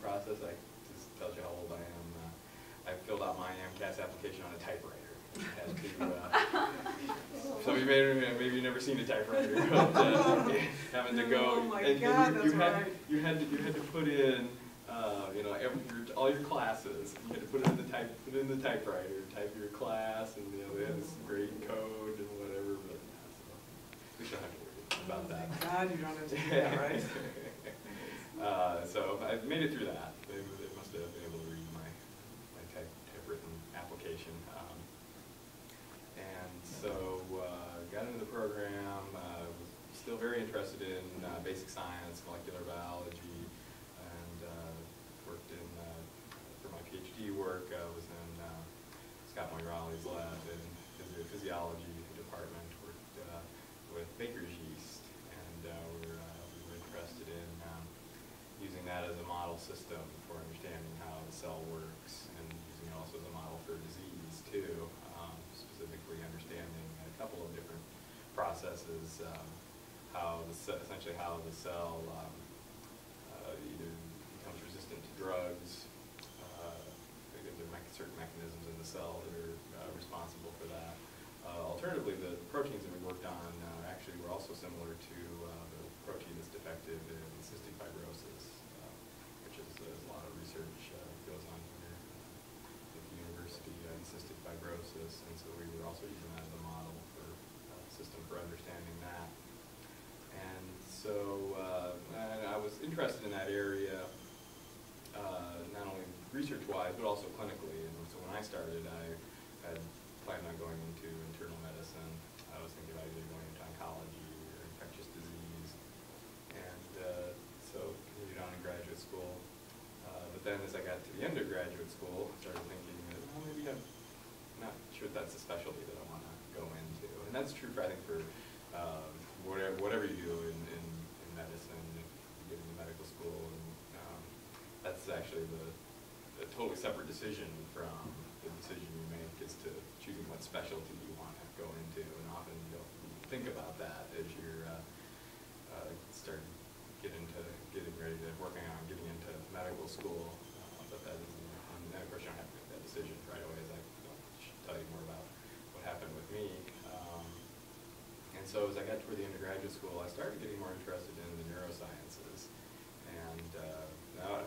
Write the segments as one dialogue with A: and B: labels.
A: process. I just tells you how old I am. I filled out my MCAS application on a typewriter. Had to, some of you maybe you've never seen a typewriter, but having to go.
B: Oh my God,
A: you had to put in you know, all your classes. You had to put it in the typewriter, type your class, and you know they had this great code and whatever. But so we don't have to worry about that.
B: Oh my God, you don't have to do that, right?
A: So I made it through that. They must have been able to read my typewritten application. And so got into the program. Was still very interested in basic science, molecular biology, and worked in for my PhD work. I was in Scott Moirali's lab in physiology department. Worked with baker's yeast, and we were interested in using that as a model system for understanding how the cell works, and using it also as a model for disease too, specifically understanding a couple of different processes, essentially how the cell either becomes resistant to drugs, because there are certain mechanisms in the cell that are responsible for that. Alternatively, the proteins that we worked on actually were also similar to the protein that's defective in cystic fibrosis, which is a lot of research goes on here at the university in cystic fibrosis, and so we were also using that as a model for a system for understanding that. And so I was interested in that area, not only research-wise, but also clinically. And so when I started, I had planned on going into internal medicine. I was thinking about either going into oncology or infectious disease. And so continued on in graduate school. But then as I got to the end of graduate school, I started thinking, well, maybe I'm not sure that's a specialty that I want to go into. And that's true, I think, for whatever you do in medicine, if you get into medical school. And that's actually a totally separate decision from the decision you make as to choosing what specialty you want to go into. And often you don't think about that as you're getting ready to working on getting into medical school. But that is, and of course you don't have to make that decision right away, as I should tell you more about what happened with me. And so as I got toward the end of graduate school, I started getting more interested in the neurosciences. And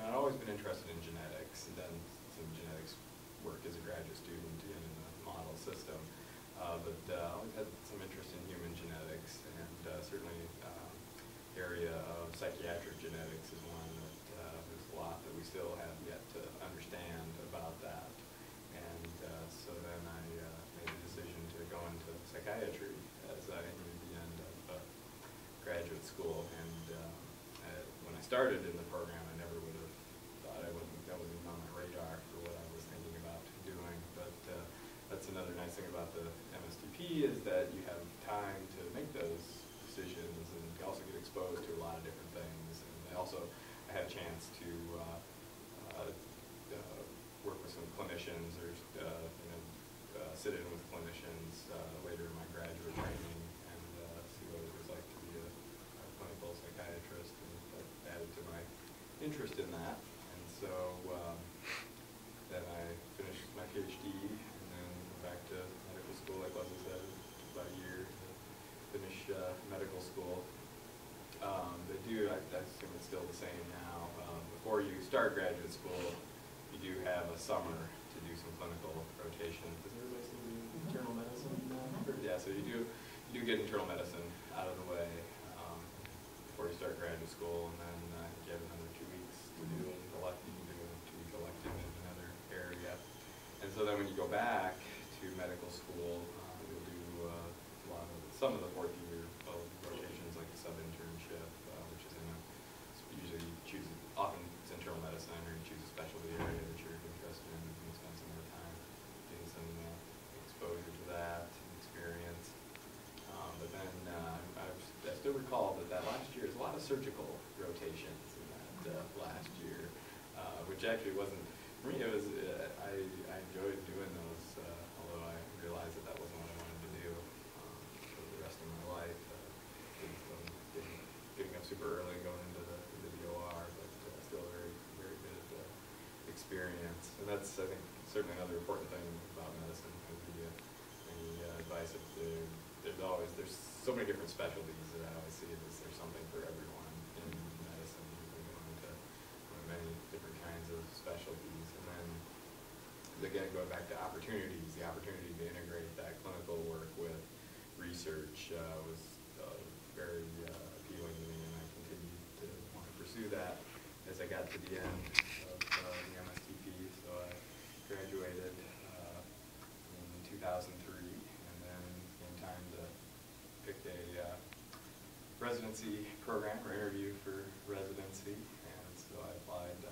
A: I'd always been interested in genetics, and done some genetics work as a graduate student in the model system. But I always had some interest in human genetics, and certainly area of psychiatric genetics is one that there's a lot that we still have yet to understand about that. And so then I made a decision to go into psychiatry as I neared the end of graduate school. And when I started in the program, I never would have thought that wasn't even on my radar for what I was thinking about doing. But that's another nice thing about the MSTP, is that you have time to make those decisions, and you also get exposed to a lot of different things. And I had a chance to work with some clinicians, or sit in with clinicians later in my graduate training, and see what it was like to be a clinical psychiatrist, and that added to my interest in that. And so then I finished my PhD, and then went back to medical school. Like Leslie said, it took about a year to finish medical school. I assume it's still the same now. Before you start graduate school, you do have a summer to do some clinical rotation. Does everybody still do internal medicine? Yeah, so you do get internal medicine out of the way before you start graduate school, and then you have another 2 weeks to do an elective. You can do a 2-week elective in another area. And so then when you go back to medical school, you'll do some of the fourth year of rotations, like the sub-internship, which is usually you choose, often it's internal medicine, or you choose a specialty area that you're interested in, and you spend some more time getting some exposure to that and experience. But then I still recall that last year, there's a lot of surgical rotations in that last year, which actually wasn't, for me, it was, I enjoyed doing those, although I realized that wasn't what I wanted to do for the rest of my life. Getting up super early and going into the OR, but still very, very good at experience. And that's, I think, certainly another important thing about medicine. Would be any advice that there's so many different specialties that I always see is there's something for everyone in medicine. You can go into many different kinds of specialties. And then, again, going back to opportunities, the opportunity to integrate that clinical work with research was very appealing to me, and I continued to want to pursue that as I got to the end of the MSTP. So I graduated in 2003, and then came time to pick a residency program or interview for residency, and so I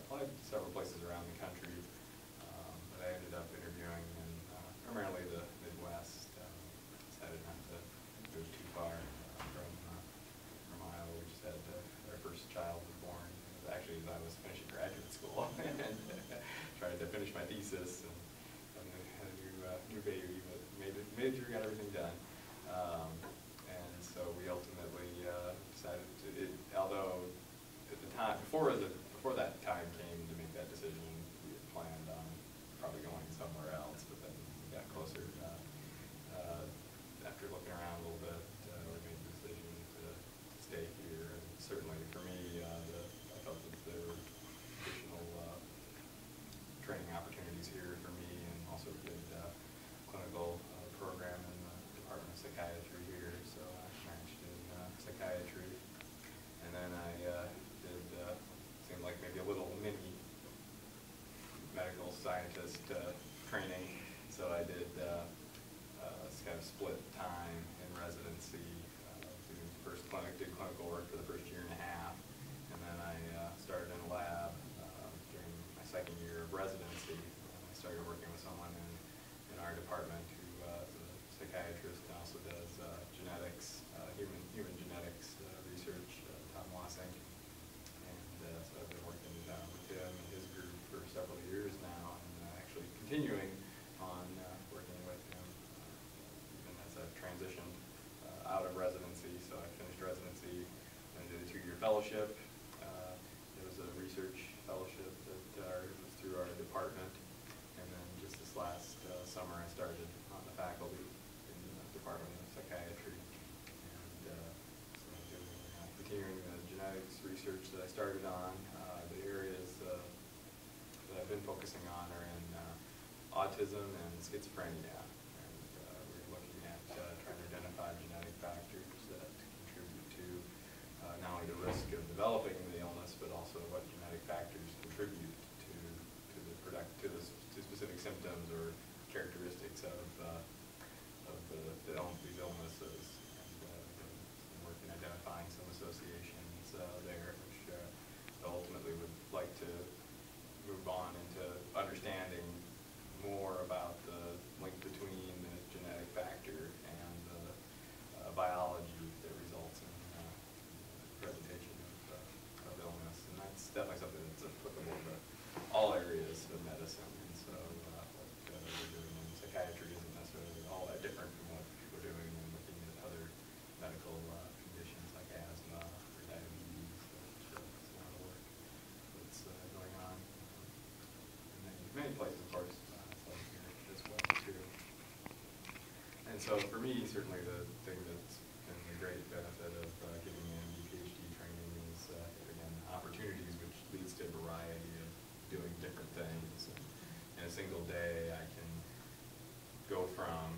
A: applied to several places around the country, but I ended up interviewing in primarily the Midwest. Decided not to move too far from Iowa. We just had our first child was born. Actually, as I was finishing graduate school and tried to finish my thesis, and had a new baby, but made it through, got everything done. And so we ultimately decided to, although at the time, before that time came to make that decision, we had planned on probably going somewhere else, but then we got closer. After looking around a little bit, we made the decision to stay here. And certainly for me, I felt that there were additional training opportunities here for me, and also a good clinical program in the Department of Psychiatry here. So I matched in psychiatry, and then I did seemed like maybe a little mini medical scientist training. So I did kind of split time in residency. Did clinical work for the first year and a half, and then I started in a lab during my second year of residency. I started working with someone in our department who is a psychiatrist and also does genetics, human genetics research, Tom Wassink. And so I've been working with him and his group for several years now, and actually continuing on working with him even as I've transitioned out of residency. So I finished residency and did a 2-year fellowship. It was a research fellowship that was through our department, and then just this last summer I started on the faculty in the Department of Psychiatry, and so I'm doing, continuing the genetics research that I started on. The areas that I've been focusing on are in autism and schizophrenia, and we're looking at trying to identify genetic factors that contribute to not only the risk of developing the illness, but also what genetic factors contribute to specific symptoms or characteristics of these illnesses. And work in identifying some associations there, which ultimately would like to move on into understanding more about the link between the genetic factor and the biology that results in presentation of illness. And that's definitely something that's applicable to all areas of medicine. And so what we're doing in psychiatry isn't necessarily all that different from what we're doing in looking at other medical conditions like asthma or diabetes. So it's a lot of work that's going on in many places, of course, some here as well too. And so for me, certainly the thing that's been the great benefit of getting an MD PhD training is, again, opportunities, which leads to a variety of doing different things. And in a single day, I can go from